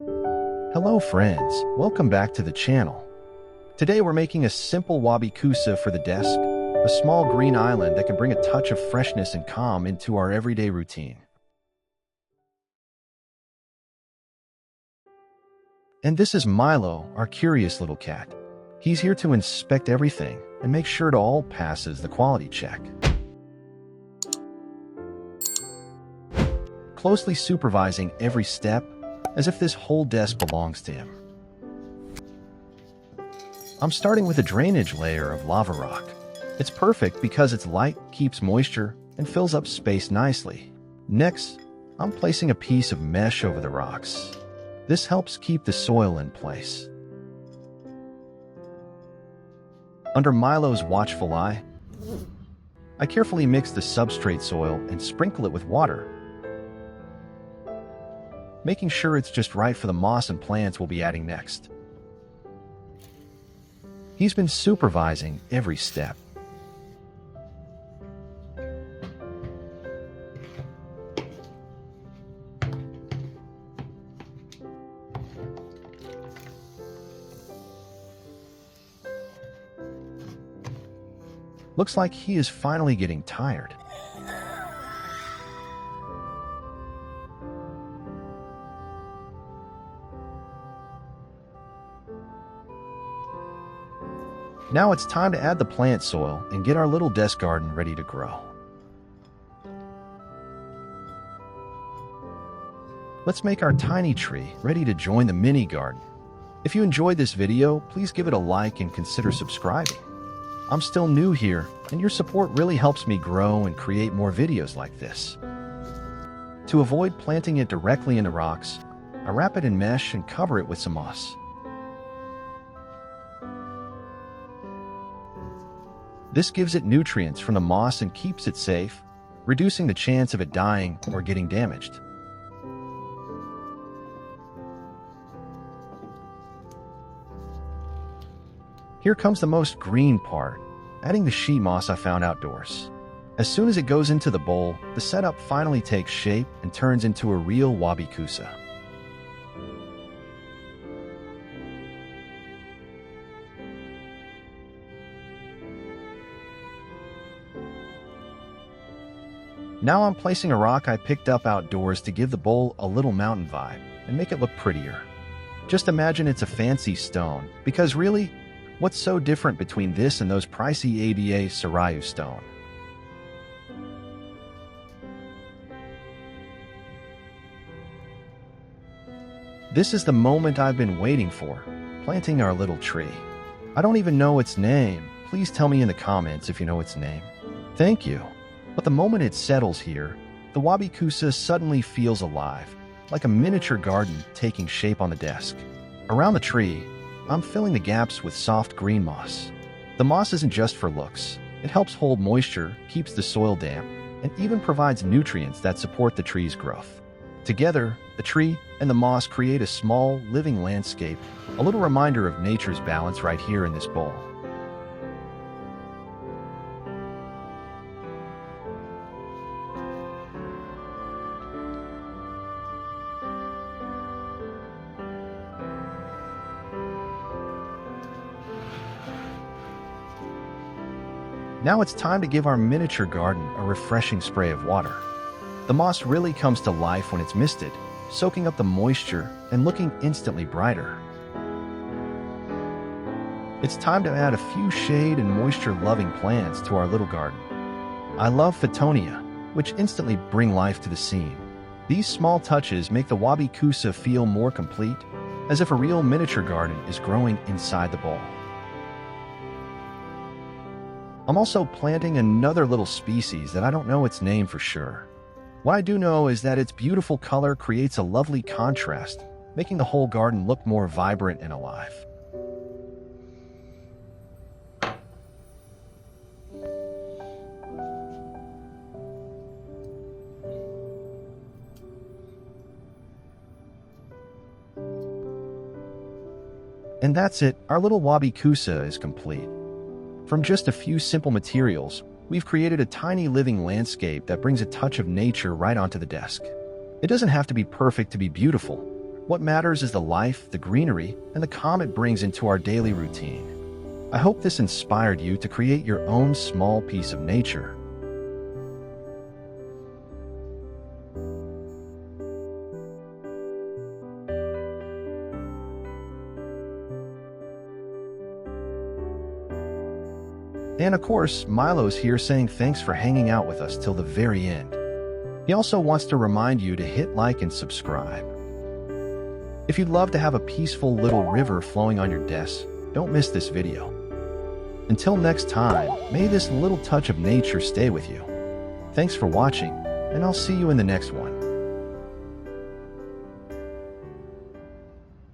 Hello friends, welcome back to the channel. Today we're making a simple Wabi-Kusa for the desk, a small green island that can bring a touch of freshness and calm into our everyday routine. And this is Milo, our curious little cat. He's here to inspect everything and make sure it all passes the quality check. Closely supervising every step, as if this whole desk belongs to him. I'm starting with a drainage layer of lava rock. It's perfect because it's light, keeps moisture, and fills up space nicely. Next, I'm placing a piece of mesh over the rocks. This helps keep the soil in place. Under Milo's watchful eye, I carefully mix the substrate soil and sprinkle it with water, making sure it's just right for the moss and plants we'll be adding next. He's been supervising every step. Looks like he is finally getting tired. Now it's time to add the plant soil and get our little desk garden ready to grow. Let's make our tiny tree ready to join the mini garden. If you enjoyed this video, please give it a like and consider subscribing. I'm still new here, and your support really helps me grow and create more videos like this. To avoid planting it directly in the rocks, I wrap it in mesh and cover it with some moss. This gives it nutrients from the moss and keeps it safe, reducing the chance of it dying or getting damaged. Here comes the most green part, adding the sheet moss I found outdoors. As soon as it goes into the bowl, the setup finally takes shape and turns into a real Wabi-Kusa. Now I'm placing a rock I picked up outdoors to give the bowl a little mountain vibe and make it look prettier. Just imagine it's a fancy stone, because really, what's so different between this and those pricey ABA Sarayu stone? This is the moment I've been waiting for, planting our little tree. I don't even know its name. Please tell me in the comments if you know its name. Thank you. But the moment it settles here, the Wabi-Kusa suddenly feels alive, like a miniature garden taking shape on the desk. Around the tree, I'm filling the gaps with soft green moss. The moss isn't just for looks. It helps hold moisture, keeps the soil damp, and even provides nutrients that support the tree's growth. Together, the tree and the moss create a small, living landscape, a little reminder of nature's balance right here in this bowl. Now it's time to give our miniature garden a refreshing spray of water. The moss really comes to life when it's misted, soaking up the moisture and looking instantly brighter. It's time to add a few shade and moisture-loving plants to our little garden. I love Photonia, which instantly bring life to the scene. These small touches make the Wabi-Kusa feel more complete, as if a real miniature garden is growing inside the bowl. I'm also planting another little species that I don't know its name for sure. What I do know is that its beautiful color creates a lovely contrast, making the whole garden look more vibrant and alive. And that's it, our little Wabi-Kusa is complete. From just a few simple materials, we've created a tiny living landscape that brings a touch of nature right onto the desk. It doesn't have to be perfect to be beautiful. What matters is the life, the greenery, and the calm it brings into our daily routine. I hope this inspired you to create your own small piece of nature. And of course, Milo's here saying thanks for hanging out with us till the very end. He also wants to remind you to hit like and subscribe. If you'd love to have a peaceful little river flowing on your desk, don't miss this video. Until next time, may this little touch of nature stay with you. Thanks for watching, and I'll see you in the next one.